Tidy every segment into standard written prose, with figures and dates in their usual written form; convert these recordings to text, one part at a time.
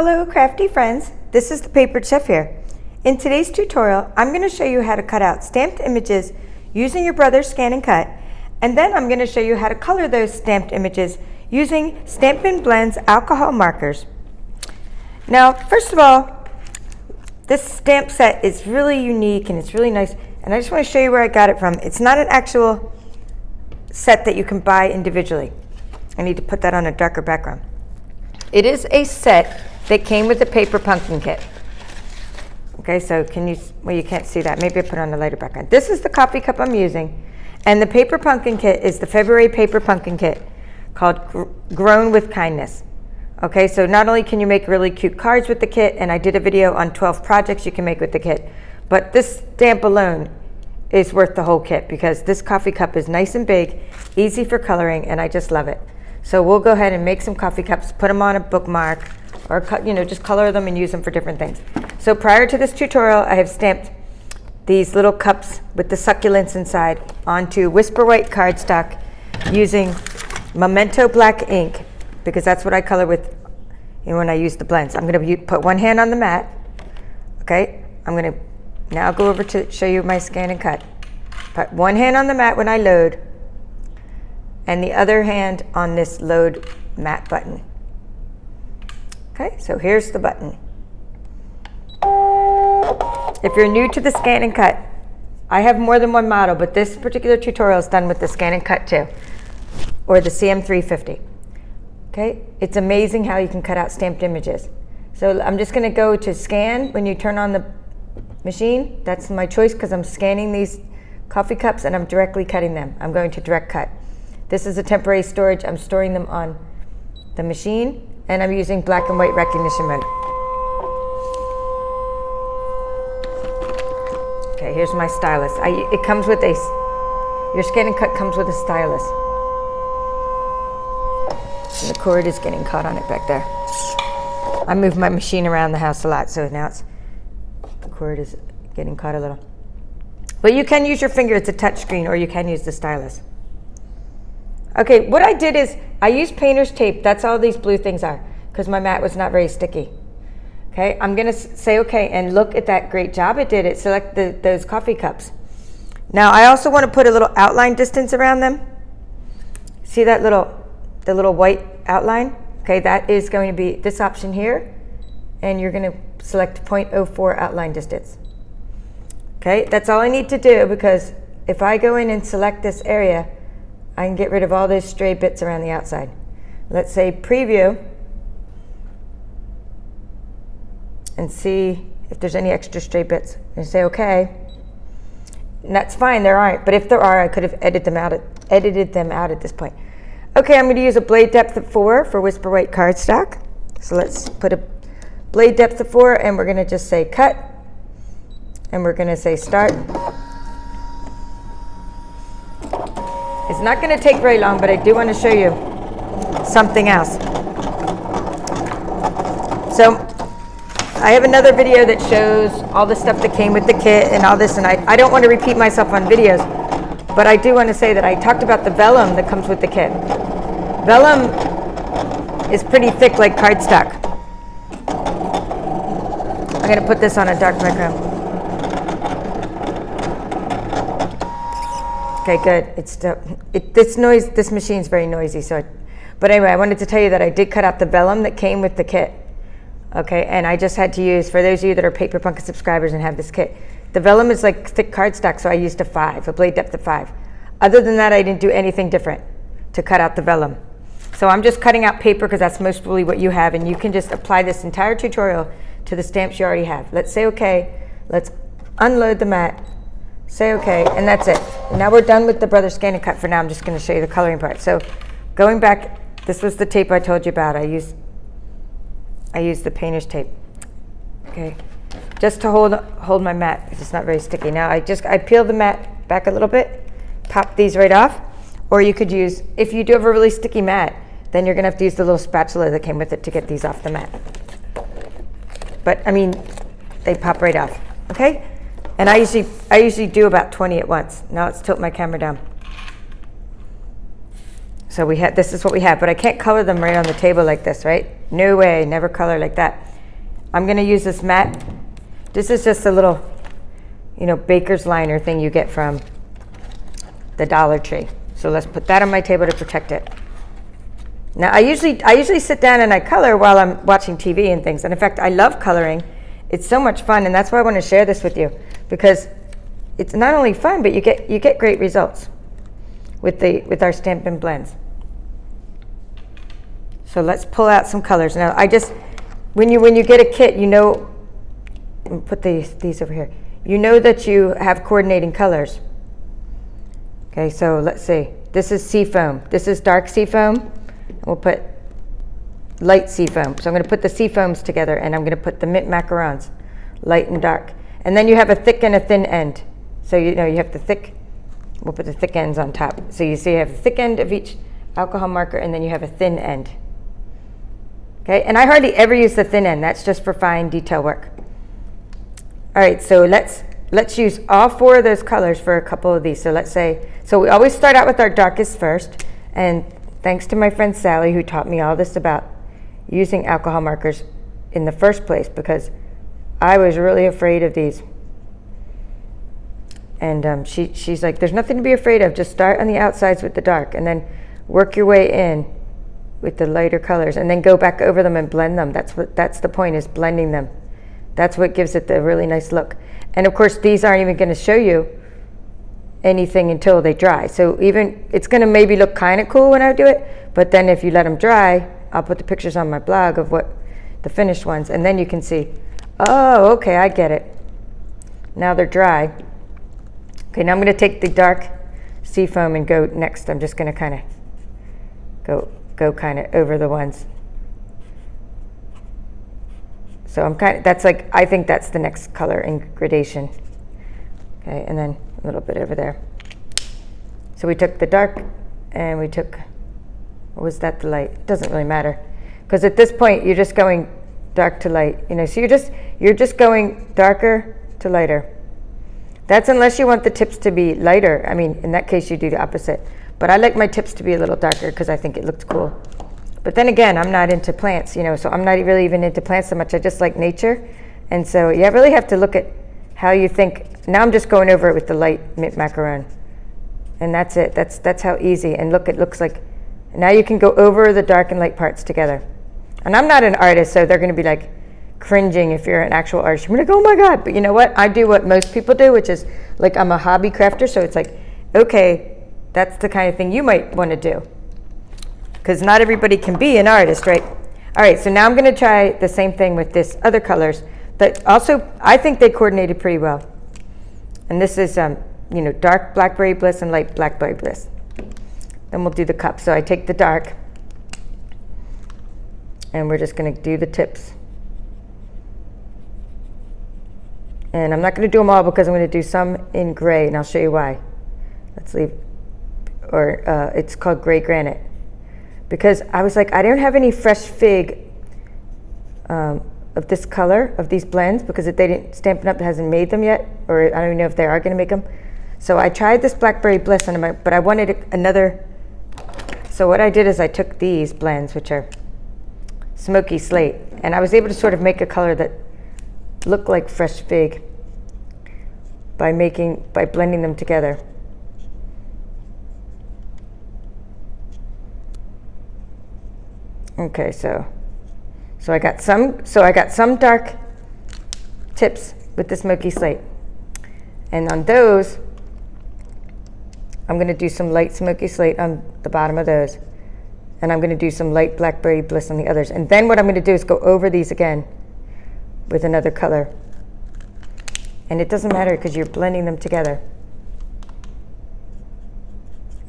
Hello crafty friends, this is the Papered Chef here. In today's tutorial, I'm going to show you how to cut out stamped images using your brother's ScanNCut, and then I'm going to show you how to color those stamped images using Stampin' Blend's alcohol markers. Now, first of all, this stamp set is really unique and it's really nice, and I just want to show you where I got it from. It's not an actual set that you can buy individually. I need to put that on a darker background. It is a set that came with the paper pumpkin kit. Okay, so can you, well, you can't see that. Maybe I put on a lighter background. This is the coffee cup I'm using, and the paper pumpkin kit is the February paper pumpkin kit called Grown with Kindness. Okay, so not only can you make really cute cards with the kit, and I did a video on 12 projects you can make with the kit, but this stamp alone is worth the whole kit because this coffee cup is nice and big, easy for coloring, and I just love it. So we'll go ahead and make some coffee cups, put them on a bookmark, or just color them and use them for different things. So prior to this tutorial, I have stamped these little cups with the succulents inside onto Whisper White cardstock using Memento black ink, because that's what I color with when I use the blends. I'm going to put one hand on the mat. Okay, I'm going to now go over to show you my ScanNCut. Put one hand on the mat when I load, and the other hand on this load mat button. Okay, so here's the button. If you're new to the ScanNCut, I have more than one model, but this particular tutorial is done with the ScanNCut 2, or the CM350. Okay, it's amazing how you can cut out stamped images. So I'm just going to go to scan when you turn on the machine. That's my choice because I'm scanning these coffee cups and I'm directly cutting them. I'm going to direct cut. This is a temporary storage. I'm storing them on the machine, and I'm using black and white recognition mode. Okay, here's my stylus. It comes with your ScanNCut comes with a stylus. And the cord is getting caught on it back there. I move my machine around the house a lot, so now the cord is getting caught a little. But you can use your finger, it's a touch screen, or you can use the stylus. Okay, what I did is I used painter's tape. That's all these blue things are, because my mat was not very sticky. Okay, I'm going to say okay, and look at that great job it did. It selected those coffee cups. Now I also want to put a little outline distance around them. See that the little white outline? Okay, that is going to be this option here, and you're going to select 0.04 outline distance. Okay, that's all I need to do, because if I go in and select this area, I can get rid of all those stray bits around the outside. Let's say preview and see if there's any extra stray bits. And say okay. And that's fine, there aren't, but if there are, I could have edited them out at this point. Okay, I'm going to use a blade depth of 4 for Whisper White cardstock. So let's put a blade depth of 4, and we're going to just say cut, and we're going to say start. It's not going to take very long, but I do want to show you something else. So I have another video that shows all the stuff that came with the kit and all this, and I don't want to repeat myself on videos, but I do want to say that I talked about the vellum that comes with the kit. Vellum is pretty thick like cardstock. I'm going to put this on a dark background. Okay, good. This machine's very noisy. But anyway, I wanted to tell you that I did cut out the vellum that came with the kit. Okay, and I just had to use, for those of you that are Paper Pumpkin subscribers and have this kit, the vellum is like thick cardstock, so I used a blade depth of 5. Other than that, I didn't do anything different to cut out the vellum. So I'm just cutting out paper because that's mostly what you have, and you can just apply this entire tutorial to the stamps you already have. Let's say okay. Let's unload the mat. Say okay, and that's it. Now we're done with the Brother ScanNCut for now. I'm just going to show you the coloring part. So going back, this was the tape I told you about. I used the painter's tape. Okay, just to hold my mat. It's not very sticky. Now I peel the mat back a little bit, pop these right off, or you could use, if you do have a really sticky mat, then you're going to have to use the little spatula that came with it to get these off the mat. But I mean, they pop right off. Okay. And I usually do about 20 at once. Now let's tilt my camera down. So this is what we have, but I can't color them right on the table like this, right? No way, never color like that. I'm gonna use this matte. This is just a little, baker's liner thing you get from the Dollar Tree. So let's put that on my table to protect it. Now I usually sit down and I color while I'm watching TV and things. And in fact, I love coloring. It's so much fun, and that's why I want to share this with you, because it's not only fun, but you get great results with our Stampin' blends. So let's pull out some colors. Now when you get a kit, put these over here. You know that you have coordinating colors. Okay, so let's see. This is seafoam. This is dark seafoam. We'll put light seafoam. So I'm going to put the seafoams together, and I'm going to put the mint macarons, light and dark. And then you have a thick and a thin end. So you have the thick. We'll put the thick ends on top. So you see you have the thick end of each alcohol marker, and then you have a thin end. Okay, and I hardly ever use the thin end. That's just for fine detail work. All right, so let's use all 4 of those colors for a couple of these. So we always start out with our darkest first, and thanks to my friend Sally, who taught me all this about using alcohol markers in the first place, because I was really afraid of these. And she's like, there's nothing to be afraid of. Just start on the outsides with the dark, and then work your way in with the lighter colors, and then go back over them and blend them. That's the point, is blending them. That's what gives it the really nice look. And of course, these aren't even going to show you anything until they dry. So even it's going to maybe look kind of cool when I do it, but then if you let them dry, I'll put the pictures on my blog of what the finished ones, and then you can see, oh, okay, I get it. Now they're dry. Okay, now I'm going to take the dark seafoam and go next. I'm just going to kind of go kind of over the ones. So I think that's the next color in gradation. Okay, and then a little bit over there. So we took the dark, and we took, or was that the light? It doesn't really matter, because at this point you're just going dark to light. So you're just going darker to lighter. That's unless you want the tips to be lighter. I mean, in that case you do the opposite. But I like my tips to be a little darker because I think it looks cool. But then again, I'm not into plants, so I'm not really even into plants so much. I just like nature. And so you really have to look at how you think. Now I'm just going over it with the light mint macaron. And that's it. That's how easy. And look, it looks like, now you can go over the dark and light parts together. And I'm not an artist, so they're going to be like cringing if you're an actual artist. You're like, oh my God. But you know what? I do what most people do, which is like, I'm a hobby crafter. So it's like, okay, that's the kind of thing you might want to do, because not everybody can be an artist, right? All right, so now I'm going to try the same thing with this other colors that also I think they coordinated pretty well. And this is, dark Blackberry Bliss and light Blackberry Bliss. Then we'll do the cup. So I take the dark, and we're just going to do the tips. And I'm not going to do them all because I'm going to do some in gray, and I'll show you why. Let's leave, it's called gray granite. Because I was like, I don't have any fresh fig of this color, of these blends, because they didn't, Stampin' Up! Hasn't made them yet, or I don't even know if they are going to make them. So I tried this Blackberry Bliss, but I wanted another. So what I did is I took these blends, which are smoky slate, and I was able to sort of make a color that looked like fresh fig by blending them together. Okay, so I got some dark tips with the smoky slate, and on those I'm going to do some light smoky slate on the bottom of those, and I'm going to do some light Blackberry Bliss on the others. And then what I'm going to do is go over these again with another color, and it doesn't matter because you're blending them together.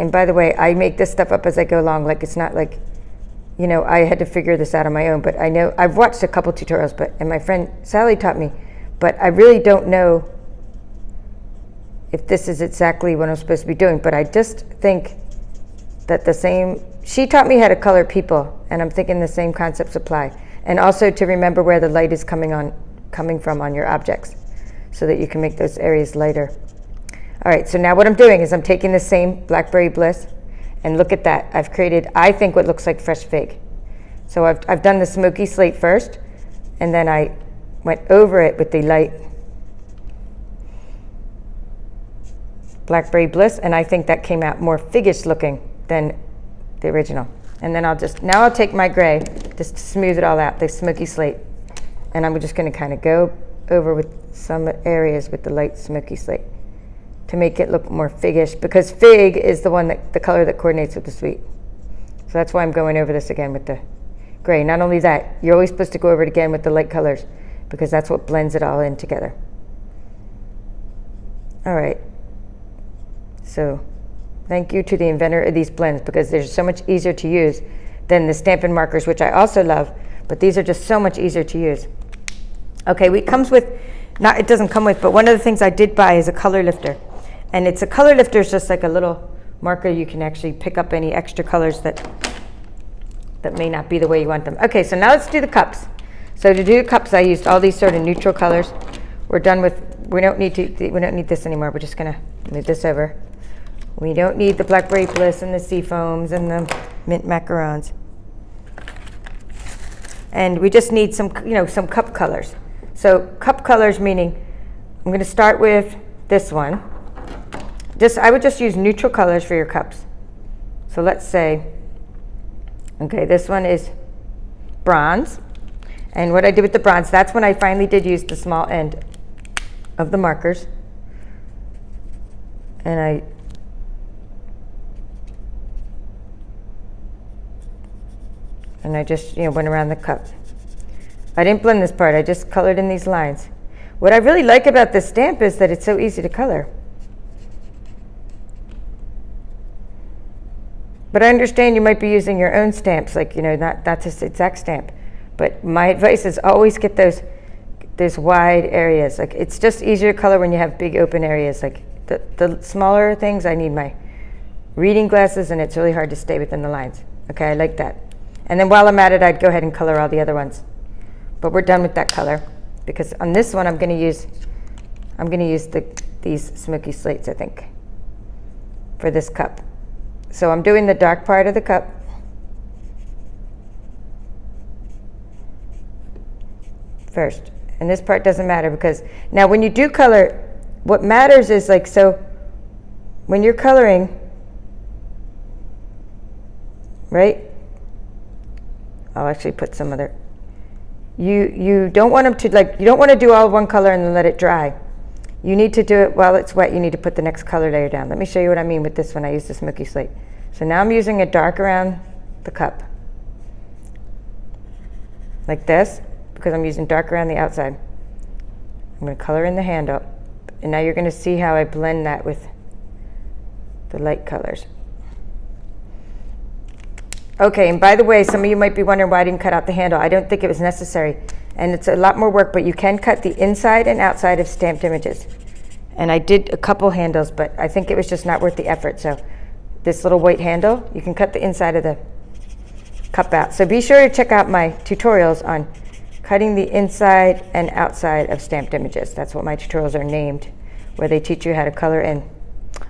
And by the way, I make this stuff up as I go along. Like, it's not like, I had to figure this out on my own, but I know I've watched a couple tutorials, and my friend Sally taught me, but I really don't know if this is exactly what I'm supposed to be doing. But I just think that she taught me how to color people, and I'm thinking the same concepts apply. And also to remember where the light is coming from on your objects, so that you can make those areas lighter. All right, so now what I'm doing is I'm taking the same Blackberry Bliss, and look at that. I've created, I think, what looks like fresh fig. So I've done the smoky slate first, and then I went over it with the light Blackberry Bliss, and I think that came out more figgish looking than the original. And then now I'll take my gray just to smooth it all out, the smoky slate. And I'm just going to kind of go over with some areas with the light smoky slate to make it look more figgish, because fig is the color that coordinates with the sweet. So that's why I'm going over this again with the gray. Not only that, you're always supposed to go over it again with the light colors, because that's what blends it all in together. All right. So thank you to the inventor of these blends, because they're so much easier to use than the Stampin' markers, which I also love, but these are just so much easier to use. Okay, it comes with, it doesn't come with, but one of the things I did buy is a color lifter. And it's a color lifter, is just like a little marker. You can actually pick up any extra colors that may not be the way you want them. Okay, so now let's do the cups. So to do the cups, I used all these sort of neutral colors. We're done with, we don't need this anymore. We're just gonna move this over. We don't need the Blackberry Bliss and the sea foams and the mint macarons. And we just need some cup colors. So cup colors, meaning I'm gonna start with this one. I would just use neutral colors for your cups. So let's say, okay, this one is bronze. And what I did with the bronze, that's when I finally did use the small end of the markers. And I just went around the cup. I didn't blend this part, I just colored in these lines. What I really like about this stamp is that it's so easy to color. But I understand you might be using your own stamps, like, not this exact stamp. But my advice is always get those wide areas. Like, it's just easier to color when you have big open areas. Like the smaller things, I need my reading glasses, and it's really hard to stay within the lines. Okay, I like that. And then while I'm at it, I'd go ahead and color all the other ones. But we're done with that color, because on this one, I'm going to use these smoky slates, I think, for this cup. So I'm doing the dark part of the cup. First. And this part doesn't matter, because now when you do color, what matters is so when you're coloring, right? I'll actually put some other. You don't want them to you don't want to do all one color and then let it dry. You need to do it while it's wet. You need to put the next color layer down. Let me show you what I mean with this one. I use the smoky slate. So now I'm using a dark around the cup, like this, because I'm using dark around the outside. I'm going to color in the handle, and now you're going to see how I blend that with the light colors. Okay, and by the way, some of you might be wondering why I didn't cut out the handle. I don't think it was necessary, and it's a lot more work, but you can cut the inside and outside of stamped images. And I did a couple handles, but I think it was just not worth the effort. So this little white handle, you can cut the inside of the cup out. So be sure to check out my tutorials on cutting the inside and outside of stamped images. That's what my tutorials are named, where they teach you how to color in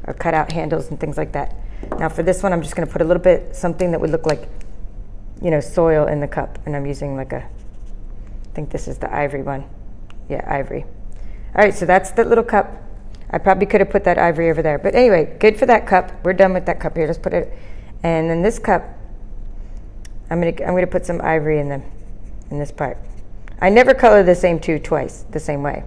or cut out handles and things like that. Now for this one, I'm just going to put a little bit, something that would look like, soil in the cup. And I'm using I think this is the ivory one. Yeah, ivory. All right, so that's the little cup. I probably could have put that ivory over there. But anyway, good for that cup. We're done with that cup here. Let's put it. And then this cup, I'm gonna put some ivory in this part. I never color the same two twice the same way.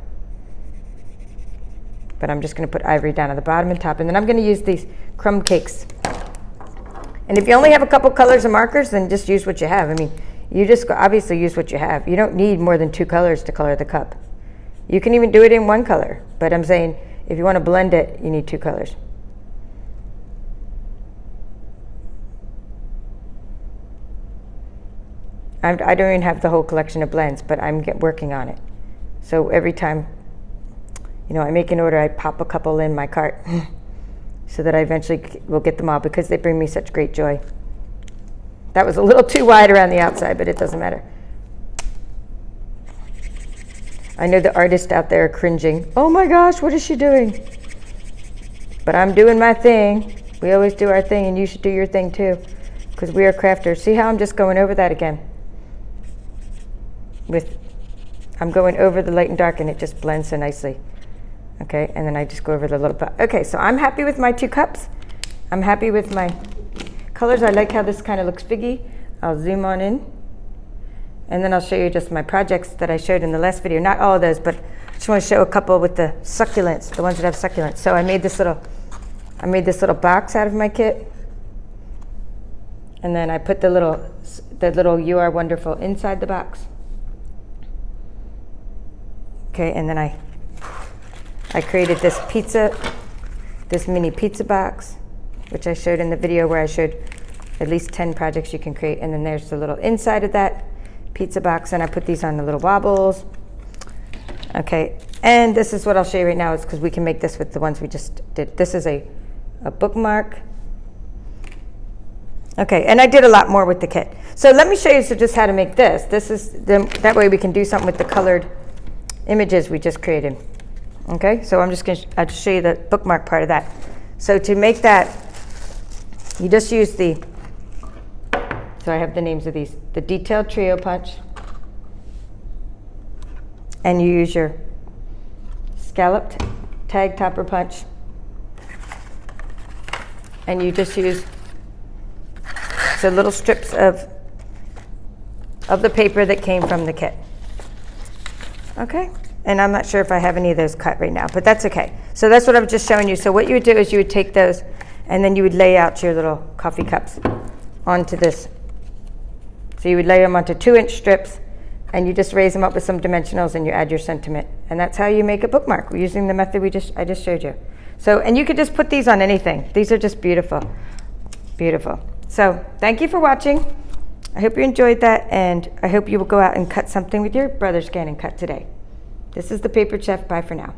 But I'm just going to put ivory down at the bottom and top, and then I'm going to use these crumb cakes. And if you only have a couple colors of markers, then just use what you have. I mean, you just obviously use what you have. You don't need more than 2 colors to color the cup. You can even do it in 1 color, but I'm saying if you want to blend it, you need 2 colors. I don't even have the whole collection of blends, but I'm working on it. So every time I make an order, I pop a couple in my cart so that I eventually will get them all, because they bring me such great joy. That was a little too wide around the outside, but it doesn't matter. I know the artists out there are cringing. Oh my gosh, what is she doing? But I'm doing my thing. We always do our thing, and you should do your thing too, because we are crafters. See how I'm just going over that again? I'm going over the light and dark, and it just blends so nicely. Okay, and then I just go over the little bit. Okay, so I'm happy with my 2 cups. I'm happy with my colors. I like how this kind of looks figgy. I'll zoom on in, and then I'll show you just my projects that I showed in the last video. Not all of those, but I just want to show a couple with the succulents, the ones that have succulents. So I made this little box out of my kit, and then I put the little "You Are Wonderful" inside the box. Okay, and then I created this mini pizza box, which I showed in the video where I showed at least 10 projects you can create. And then there's the little inside of that pizza box, and I put these on the little wobbles. Okay, and this is what I'll show you right now, is because we can make this with the ones we just did. This is a bookmark. Okay, and I did a lot more with the kit. So let me show you just how to make this. That way we can do something with the colored images we just created. Okay, so I'll just show you the bookmark part of that. So to make that, you just use so I have the names of these, the detailed trio punch, and you use your scalloped tag topper punch, and you just use little strips of the paper that came from the kit. Okay, and I'm not sure if I have any of those cut right now, but that's okay. So that's what I'm just showing you. So what you would do is you would take those, and then you would lay out your little coffee cups onto this. So you would lay them onto 2-inch strips, and you just raise them up with some dimensionals, and you add your sentiment. And that's how you make a bookmark, using the method I just showed you. So, and you could just put these on anything. These are just beautiful, beautiful. So thank you for watching. I hope you enjoyed that, and I hope you will go out and cut something with your brother ScanNCut today. This is the Paper Chef. Bye for now.